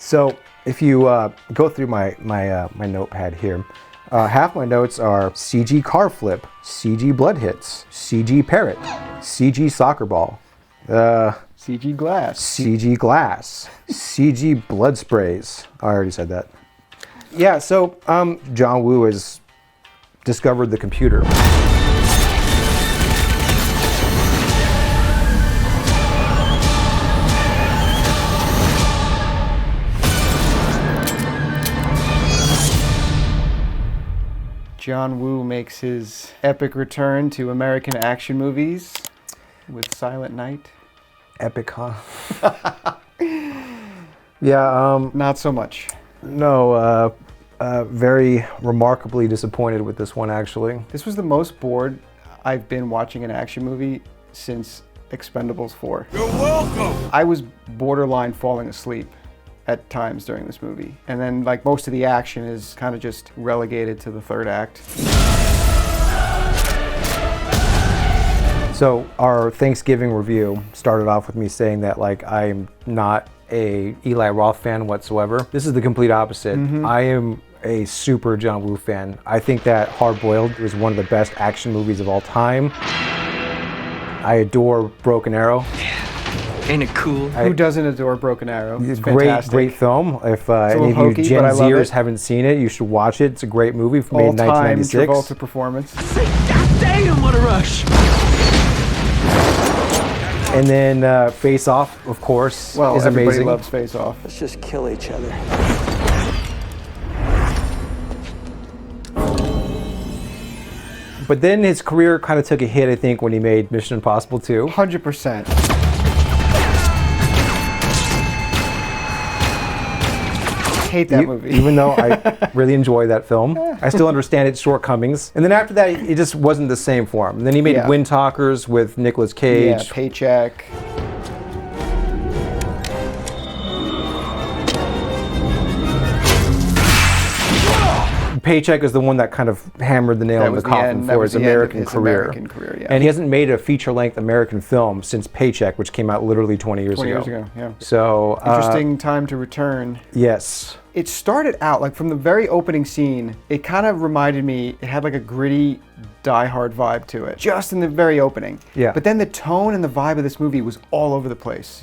So if you go through my notepad here, half my notes are CG car flip, CG blood hits, CG parrot, CG soccer ball, CG glass, CG blood sprays. I already said that. Yeah, so John Woo has discovered the computer. John Woo makes his epic return to American action movies with Silent Night. Epic, huh? Yeah. Not so much. No, very remarkably disappointed with this one, actually. This was the most bored I've been watching an action movie since Expendables 4. You're welcome! I was borderline falling asleep at times during this movie. And then like most of the action is kind of just relegated to the third act. So our Thanksgiving review started off with me saying that like I'm not a Eli Roth fan whatsoever. This is the complete opposite. I am a super John Woo fan. I think that Hard Boiled is one of the best action movies of all time. I adore Broken Arrow. Ain't it cool? Who doesn't adore Broken Arrow? It's fantastic. Great film. If any of hokey, you Gen Zers haven't seen it, you should watch it. It's a great movie made in 1996. All-time Travolta performance. God damn, what a rush! And then Face Off, of course, is amazing. Everybody loves Face Off. Let's just kill each other. But then his career kind of took a hit, I think, when he made Mission Impossible 2. 100%. I hate that movie. Even though I really enjoy that film, I still understand its shortcomings. And then after that, it just wasn't the same for him. And then he made Wind Talkers with Nicolas Cage. Yeah, Paycheck. Paycheck is the one that kind of hammered the nail in the coffin for his American career. And he hasn't made a feature-length American film since Paycheck, which came out literally 20 years ago. 20 years ago, yeah. So interesting time to return. Yes. It started out, like from the very opening scene, it kind of reminded me, it had like a gritty, Die Hard vibe to it, just in the very opening. Yeah. But then the tone and the vibe of this movie was all over the place.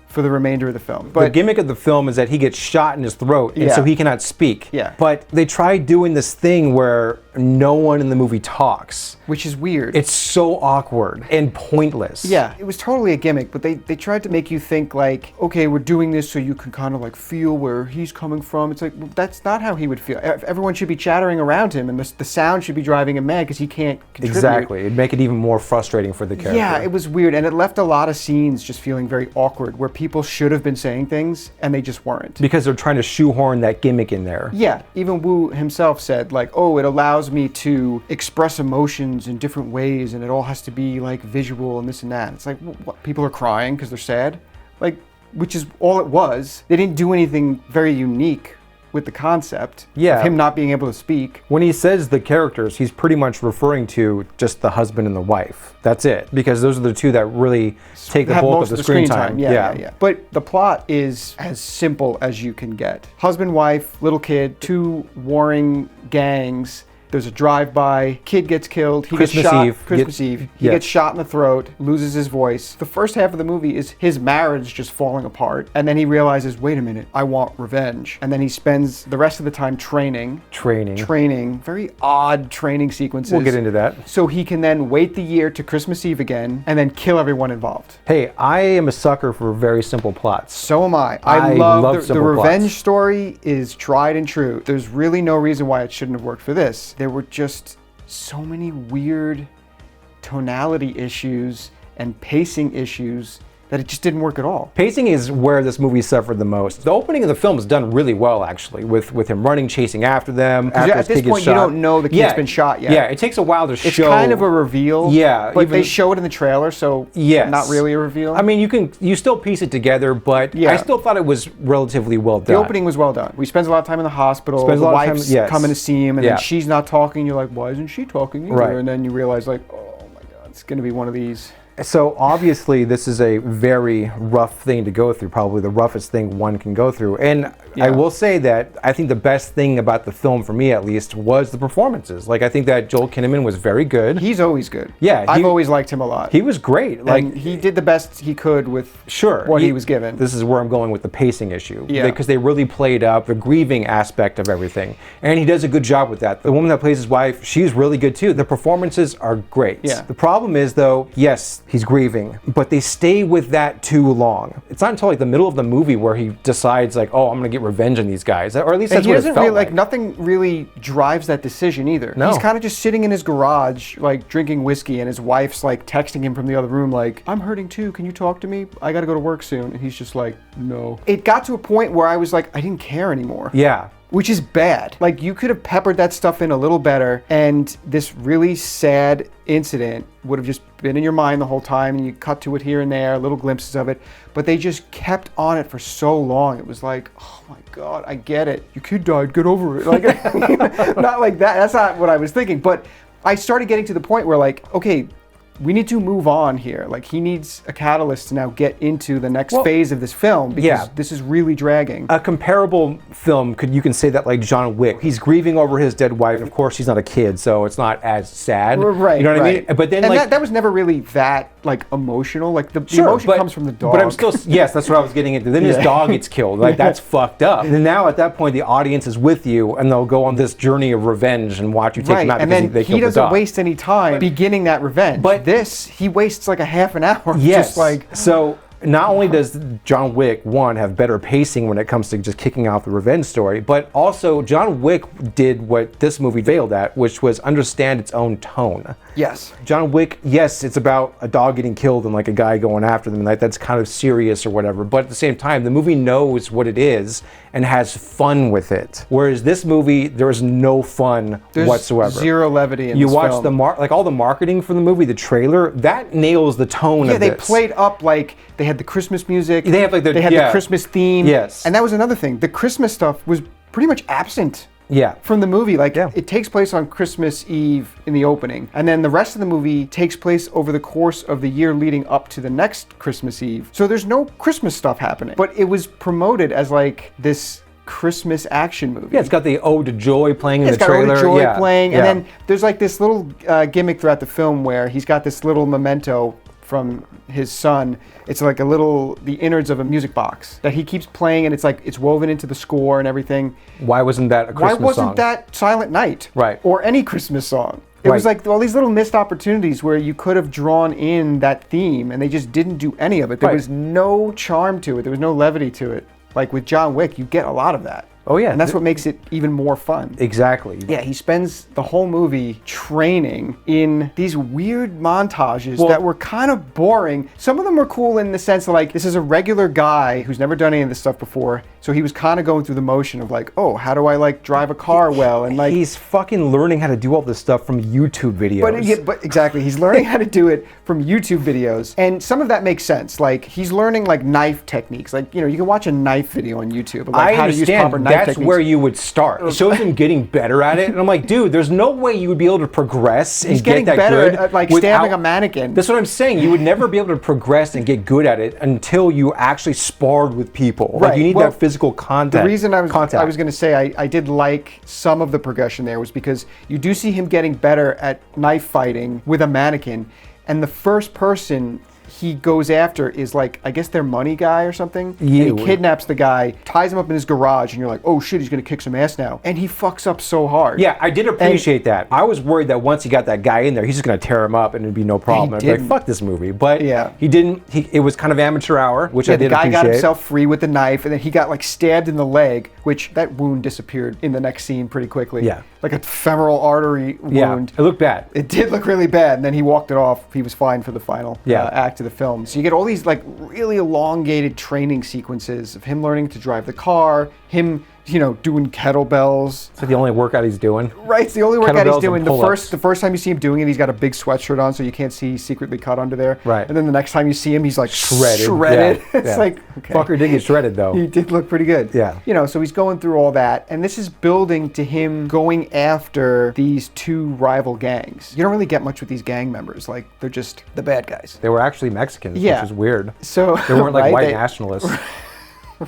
For the remainder of the film. But the gimmick of the film is that he gets shot in his throat, and so he cannot speak. Yeah. But they tried doing this thing where no one in the movie talks. Which is weird. It's so awkward and pointless. Yeah, it was totally a gimmick, but they tried to make you think like, okay, we're doing this so you can kind of like feel where he's coming from. It's like, well, that's not how he would feel. Everyone should be chattering around him, and the sound should be driving him mad because he can't contribute. Exactly. It'd make it even more frustrating for the character. Yeah, it was weird, and it left a lot of scenes just feeling very awkward, where people should have been saying things, and they just weren't. Because they're trying to shoehorn that gimmick in there. Yeah, even Woo himself said like, oh, it allows me to express emotions in different ways, and it all has to be like visual and this and that. It's like, what? People are crying because they're sad? Like, which is all it was. They didn't do anything very unique with the concept of him not being able to speak. When he says the characters, he's pretty much referring to just the husband and the wife. That's it. Because those are the two that really take the bulk of the screen time. Yeah. But the plot is as simple as you can get. Husband, wife, little kid, two warring gangs. There's a drive-by, kid gets killed, he gets shot. Christmas Eve. He gets shot in the throat, loses his voice. The first half of the movie is his marriage just falling apart. And then he realizes, wait a minute, I want revenge. And then he spends the rest of the time training. Very odd training sequences. We'll get into that. So he can then wait the year to Christmas Eve again and then kill everyone involved. Hey, I am a sucker for very simple plots. So am I. I love the revenge story is tried and true. There's really no reason why it shouldn't have worked for this. There were just so many weird tonality issues and pacing issues that it just didn't work at all. Pacing is where this movie suffered the most. The opening of the film is done really well, actually, with him running, chasing after them. After at this point, you don't know the kid's been shot yet. Yeah, it takes a while to show. It's kind of a reveal. Yeah. But they show it in the trailer, so not really a reveal. I mean, you still piece it together, but I still thought it was relatively well done. The opening was well done. We spent a lot of time in the hospital. The wife's coming to see him, and then she's not talking. You're like, why isn't she talking either? Right. And then you realize, like, oh my God, it's going to be one of these. So obviously this is a very rough thing to go through, probably the roughest thing one can go through. And I will say that I think the best thing about the film, for me at least, was the performances. Like, I think that Joel Kinnaman was very good. He's always good. Yeah, I've always liked him a lot. He was great. Like, he did the best he could with what he was given. This is where I'm going with the pacing issue. Yeah. Because they really played up the grieving aspect of everything. And he does a good job with that. The woman that plays his wife, she's really good too. The performances are great. Yeah. The problem is, though, yes, he's grieving, but they stay with that too long. It's not until like the middle of the movie where he decides like, oh, I'm gonna get revenge on these guys, or at least that's what it felt really, like. Nothing really drives that decision either. No. He's kind of just sitting in his garage, like drinking whiskey, and his wife's like texting him from the other room, like, I'm hurting too. Can you talk to me? I gotta go to work soon. And he's just like, no. It got to a point where I was like, I didn't care anymore. Yeah. Which is bad. Like, you could have peppered that stuff in a little better, and this really sad incident would have just been in your mind the whole time, and you cut to it here and there, little glimpses of it, but they just kept on it for so long. It was like, oh my God, I get it. Your kid died, get over it. Like, not like that. That's not what I was thinking. But I started getting to the point where, like, okay, we need to move on here. Like, he needs a catalyst to now get into the next phase of this film, because this is really dragging. A comparable film, you can say that, like John Wick. He's grieving over his dead wife. Of course, she's not a kid, so it's not as sad. Right. You know what I mean? But then, and like, that was never really that like emotional. Like the emotion comes from the dog. But I'm still, yes, that's what I was getting into. Then his dog gets killed. Like, that's fucked up. And then now at that point, the audience is with you, and they'll go on this journey of revenge and watch you take him out and because then they killed he the doesn't dog. waste any time beginning that revenge. But this, he wastes like a half an hour. Yes. Just like, so not only does John Wick, one, have better pacing when it comes to just kicking out the revenge story, but also John Wick did what this movie failed at, which was understand its own tone. yes. John Wick, yes, it's about a dog getting killed and like a guy going after them, and like that's kind of serious or whatever. But at the same time, the movie knows what it is and has fun with it. Whereas this movie, there is no fun whatsoever. Zero levity in you this watch film. like all the marketing for the movie, the trailer, that nails the tone of they this. played up like they had the Christmas music. They have like they had the Christmas theme. Yes. And that was another thing. The Christmas stuff was pretty much absent. Yeah. From the movie. Like, it takes place on Christmas Eve in the opening. And then the rest of the movie takes place over the course of the year leading up to the next Christmas Eve. So there's no Christmas stuff happening. But it was promoted as like this Christmas action movie. Yeah, it's got the Ode to Joy playing in the It's trailer. got Ode to Joy playing. And then there's like this little gimmick throughout the film where he's got this little memento from his son. It's like the innards of a music box that he keeps playing, and it's like it's woven into the score and everything. Why wasn't that a Christmas song? Why wasn't that Silent Night? Right. Or any Christmas song? It was like all these little missed opportunities where you could have drawn in that theme, and they just didn't do any of it. There was no charm to it. There was no levity to it. Like with John Wick, you get a lot of that. Oh yeah. And that's what makes it even more fun. Exactly. Yeah, he spends the whole movie training in these weird montages that were kind of boring. Some of them were cool in the sense of like, this is a regular guy who's never done any of this stuff before. So he was kind of going through the motion of like, oh, how do I like drive a car well? And like, he's fucking learning how to do all this stuff from YouTube videos. But exactly, he's learning how to do it from YouTube videos. And some of that makes sense. Like, he's learning like knife techniques. Like, you know, you can watch a knife video on YouTube of like how to use proper knife techniques. That's where you would start. It shows him getting better at it, and I'm like, dude, there's no way you would be able to progress and get that better good at like stabbing a mannequin. That's what I'm saying. You would never be able to progress and get good at it until you actually sparred with people. Right. Like, you need that physical contact. The reason I was going to say I did like some of the progression there was because you do see him getting better at knife fighting with a mannequin, and the first person he goes after is like, I guess their money guy or something. Yeah. And he kidnaps the guy, ties him up in his garage, and you're like, oh shit, he's gonna kick some ass now. And he fucks up so hard. Yeah, I did appreciate that. I was worried that once he got that guy in there, he's just gonna tear him up and it'd be no problem. I'd be like, fuck this movie. But he didn't. It was kind of amateur hour, which I did appreciate. The guy got himself free with the knife, and then he got like stabbed in the leg, which that wound disappeared in the next scene pretty quickly. Yeah. Like a femoral artery wound. It looked bad. It did look really bad, and then he walked it off. He was fine for the final act of the film. So you get all these like really elongated training sequences of him learning to drive the car, him, you know, doing kettlebells. It's like the only workout he's doing. Right, it's the only workout he's doing. The first time you see him doing it, he's got a big sweatshirt on, so you can't see he's secretly cut under there. Right. And then the next time you see him, he's like shredded. Yeah. It's like, okay. Fucker did get shredded though. He did look pretty good. Yeah. You know, so he's going through all that, and this is building to him going after these two rival gangs. You don't really get much with these gang members. Like, they're just the bad guys. They were actually Mexicans, which is weird. So they weren't like white nationalists.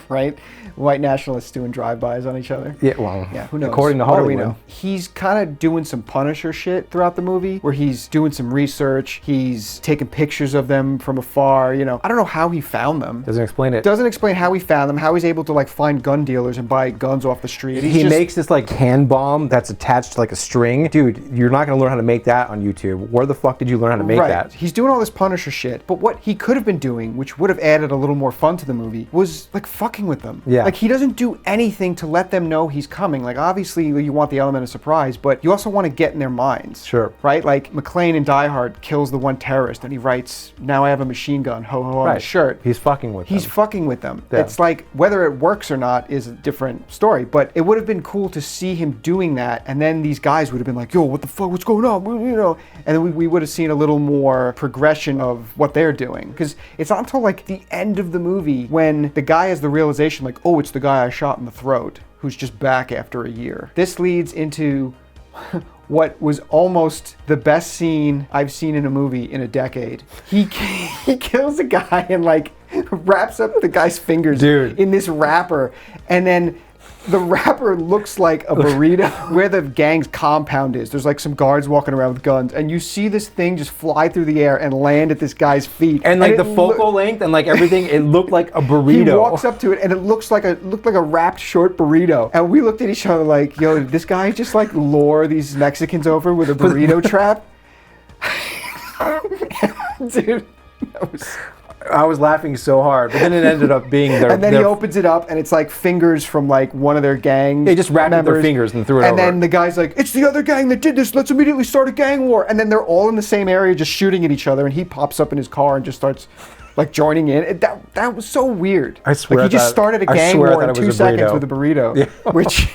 right? White nationalists doing drive-bys on each other. Yeah, well, Yeah, who knows? according to What do we Hollywood. know? He's kind of doing some Punisher shit throughout the movie, where he's doing some research. He's taking pictures of them from afar. You know, I don't know how he found them. Doesn't explain it. Doesn't explain how he found them, how he's able to like find gun dealers and buy guns off the street. He makes this like hand bomb that's attached to like a string. Dude, you're not gonna learn how to make that on YouTube. Where the fuck did you learn how to make that? He's doing all this Punisher shit, but what he could have been doing, which would have added a little more fun to the movie, was like fucking with them. Yeah. Like he doesn't do anything to let them know he's coming. Like obviously you want the element of surprise, but you also want to get in their minds. Sure. Right? Like McClane in Die Hard kills the one terrorist and he writes, "Now I have a machine gun, ho ho," on the shirt. He's fucking with them. He's fucking with them. Yeah. It's like whether it works or not is a different story, but it would have been cool to see him doing that, and then these guys would have been like, "Yo, what the fuck? What's going on?" You know, and then we would have seen a little more progression of what they're doing, because it's not until like the end of the movie when the guy has the realization, like, "Oh, it's the guy I shot in the throat, who's just back after a year." This leads into what was almost the best scene I've seen in a movie in a decade. He kills a guy and like wraps up the guy's fingers in this wrapper, and then the wrapper looks like a burrito. Where the gang's compound is, there's like some guards walking around with guns, and you see this thing just fly through the air and land at this guy's feet. And like the focal length and like everything, it looked like a burrito. He walks up to it and it looked like a wrapped short burrito. And we looked at each other like, "Yo, did this guy just like lure these Mexicans over with a burrito trap?" Dude, that was... I was laughing so hard, but then it ended up being their... And then he opens it up, and it's like fingers from like one of their gang They just wrapped up their fingers and threw it over. And then the guy's like, "It's the other gang that did this. Let's immediately start a gang war." And then they're all in the same area just shooting at each other, and he pops up in his car and just starts like joining in. That was so weird. I swear like he just started a gang war in 2 seconds with a burrito, Yeah. which...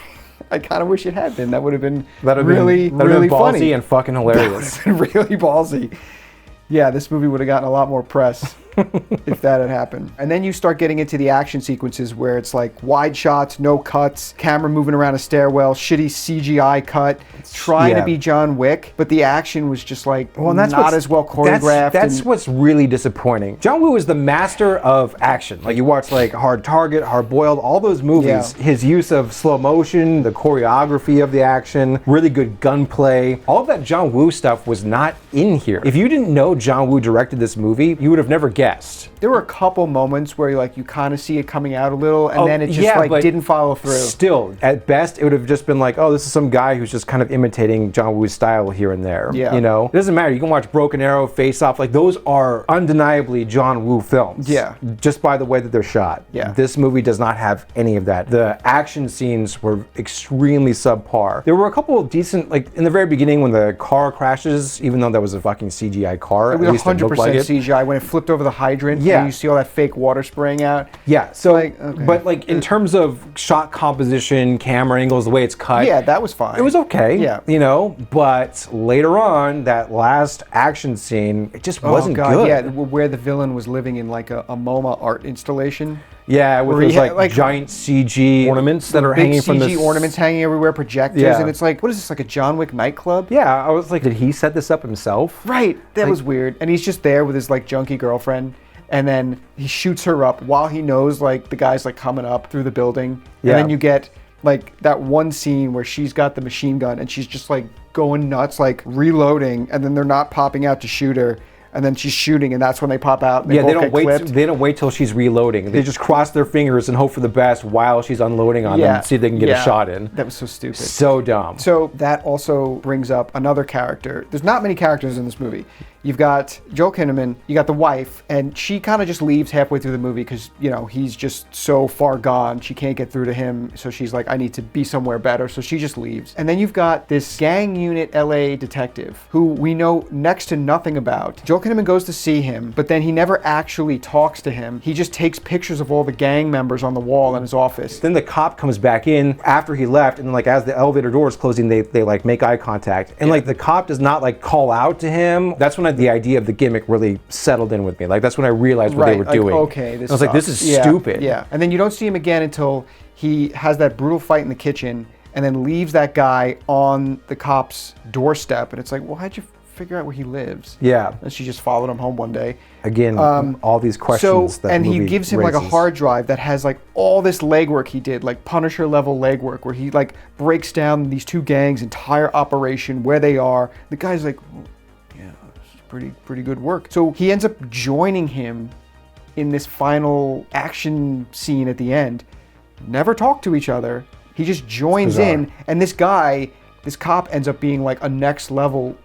I kind of wish it had been. That would have been really ballsy funny and fucking hilarious. That would have been really ballsy. Yeah, this movie would have gotten a lot more press if that had happened. And then you start getting into the action sequences where it's like wide shots, no cuts, camera moving around a stairwell, shitty CGI cut, trying to be John Wick, but the action was just like not as well choreographed. That's what's really disappointing. John Woo is the master of action. Like you watch like Hard Target, Hard Boiled, all those movies. Yeah. His use of slow motion, the choreography of the action, really good gunplay. All of that John Woo stuff was not in here. If you didn't know John Woo directed this movie, you would have never guessed. There were a couple moments where you kind of see it coming out a little, and then it just didn't follow through. Still, at best, it would have just been like, "Oh, this is some guy who's just kind of imitating John Woo's style here and there." Yeah. You know, it doesn't matter. You can watch Broken Arrow, Face Off. Like those are undeniably John Woo films. Yeah. Just by the way that they're shot. Yeah. This movie does not have any of that. The action scenes were extremely subpar. There were a couple of decent, like in the very beginning when the car crashes, even though that was a fucking CGI car. It was 100% CGI when it flipped over the hydrant. Yeah. And you see all that fake water spraying out. Yeah, so, but like in terms of shot composition, camera angles, the way it's cut. Yeah, that was fine. It was okay. Yeah. You know, but later on, that last action scene, it just wasn't good. Yeah, where the villain was living in like a MoMA art installation. Yeah, with those like giant CG ornaments that are hanging from the... CG ornaments hanging everywhere, projectors, and it's like, what is this, like a John Wick nightclub? Yeah, I was like, did he set this up himself? Right, that was weird. And he's just there with his like junkie girlfriend, and then he shoots her up while he knows like the guy's like coming up through the building. And then you get like that one scene where she's got the machine gun and she's just like going nuts, like reloading, and then they're not popping out to shoot her. And then she's shooting, and that's when they pop out. And they don't wait. They don't wait till she's reloading. They just cross their fingers and hope for the best while she's unloading on them, see if they can get a shot in. That was so stupid. So dumb. So that also brings up another character. There's not many characters in this movie. You've got Joel Kinnaman, you got the wife, and she kind of just leaves halfway through the movie because, you know, he's just so far gone. She can't get through to him, so she's like, I need to be somewhere better, so she just leaves. And then you've got this gang unit LA detective who we know next to nothing about. Joel Kinnaman goes to see him, but then he never actually talks to him. He just takes pictures of all the gang members on the wall in his office. Then the cop comes back in after he left, and then like as the elevator door is closing, they like make eye contact. And like the cop does not like call out to him. That's when the idea of the gimmick really settled in with me. Like that's when I realized what they were doing. Okay, I was like, this is stupid. Yeah, and then you don't see him again until he has that brutal fight in the kitchen and then leaves that guy on the cop's doorstep. And it's like, well, how'd you figure out where he lives. Yeah. And she just followed him home one day. Again, all these questions that and movie he gives him like a raises. hard drive that has like all this legwork he did, like Punisher level legwork, where he like breaks down these two gangs' entire operation, where they are. The guy's like, yeah, this is pretty good work. So he ends up joining him in this final action scene at the end. Never talk to each other. He just joins in, and this cop ends up being like a next level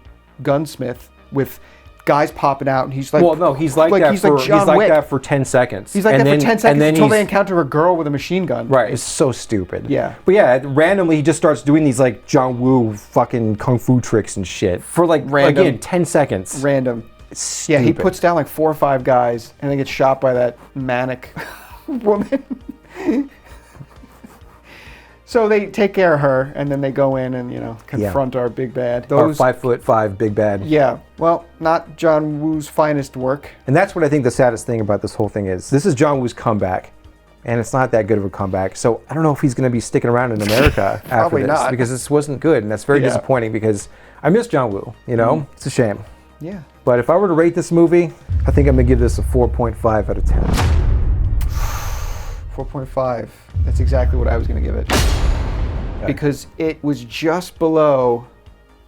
gunsmith with guys popping out, and he's like, well, no, he's like that for 10 seconds. He's like that for 10 seconds until they encounter a girl with a machine gun. Right, it's so stupid. Yeah. But yeah, randomly he just starts doing these like John Woo fucking kung fu tricks and shit for like, again, 10 seconds. Random. It's stupid. Yeah, he puts down like 4 or 5 guys and then gets shot by that manic woman. So they take care of her, and then they go in and, confront our big bad. Our 5'5" big bad. Yeah. Well, not John Woo's finest work. And that's what I think the saddest thing about this whole thing is. This is John Woo's comeback, and it's not that good of a comeback. So I don't know if he's going to be sticking around in America after this. Not. Because this wasn't good, and that's very disappointing because I miss John Woo, It's a shame. Yeah. But if I were to rate this movie, I think I'm going to give this a 4.5 out of 10. 4.5. That's exactly what I was going to give it. Okay. Because it was just below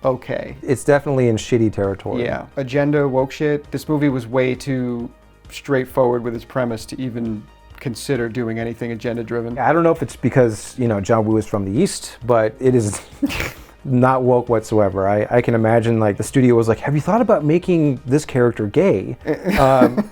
okay. It's definitely in shitty territory. Yeah. Agenda, woke shit. This movie was way too straightforward with its premise to even consider doing anything agenda driven. I don't know if it's because, John Woo is from the East, but it is not woke whatsoever. I can imagine like the studio was like, have you thought about making this character gay?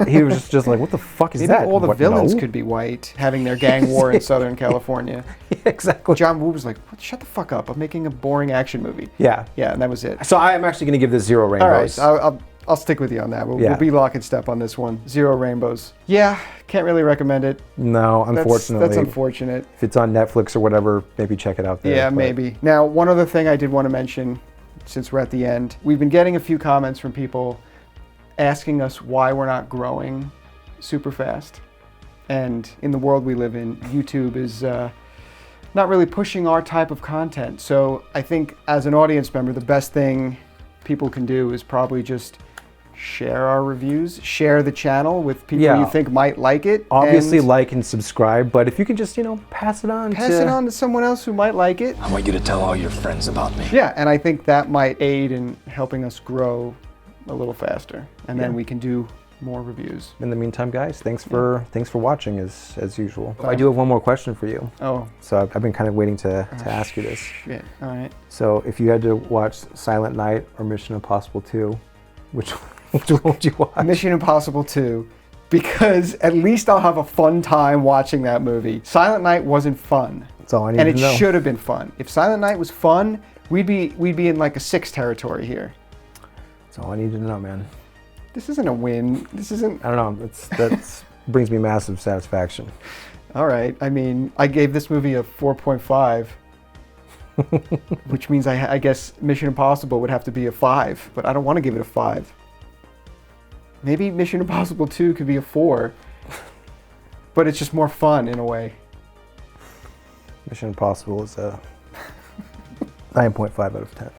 He was just like, what the fuck is Maybe that? all the villains could be white, having their gang war in Southern California. Yeah, exactly. John Woo was like, shut the fuck up. I'm making a boring action movie. Yeah. Yeah, and that was it. So I am actually going to give this 0 rainbows. All right, I'll stick with you on that. We'll be lock and step on this one. 0 rainbows. Yeah, can't really recommend it. No, unfortunately. That's unfortunate. If it's on Netflix or whatever, maybe check it out there. Yeah, maybe. Now, one other thing I did want to mention, since we're at the end. We've been getting a few comments from people asking us why we're not growing super fast. And in the world we live in, YouTube is not really pushing our type of content. So I think as an audience member, the best thing people can do is probably just share our reviews, share the channel with people you think might like it. Obviously like and subscribe, but if you can just, pass it on to someone else who might like it. I want you to tell all your friends about me. Yeah, and I think that might aid in helping us grow a little faster. And then we can do more reviews. In the meantime, guys, thanks for watching as usual. I do have one more question for you. Oh. So I've been kind of waiting to ask you this. Shit. All right. So if you had to watch Silent Night or Mission Impossible 2, which one would you watch? Mission Impossible 2, because at least I'll have a fun time watching that movie. Silent Night wasn't fun. That's all I need to know. And it should have been fun. If Silent Night was fun, we'd be in like a 6 territory here. That's all I need to know, man. This isn't a win. This isn't... I don't know. That's brings me massive satisfaction. All right. I mean, I gave this movie a 4.5. Which means I guess Mission Impossible would have to be a 5, but I don't want to give it a 5. Maybe Mission Impossible 2 could be a 4, but it's just more fun in a way. Mission Impossible is a 9.5 out of 10.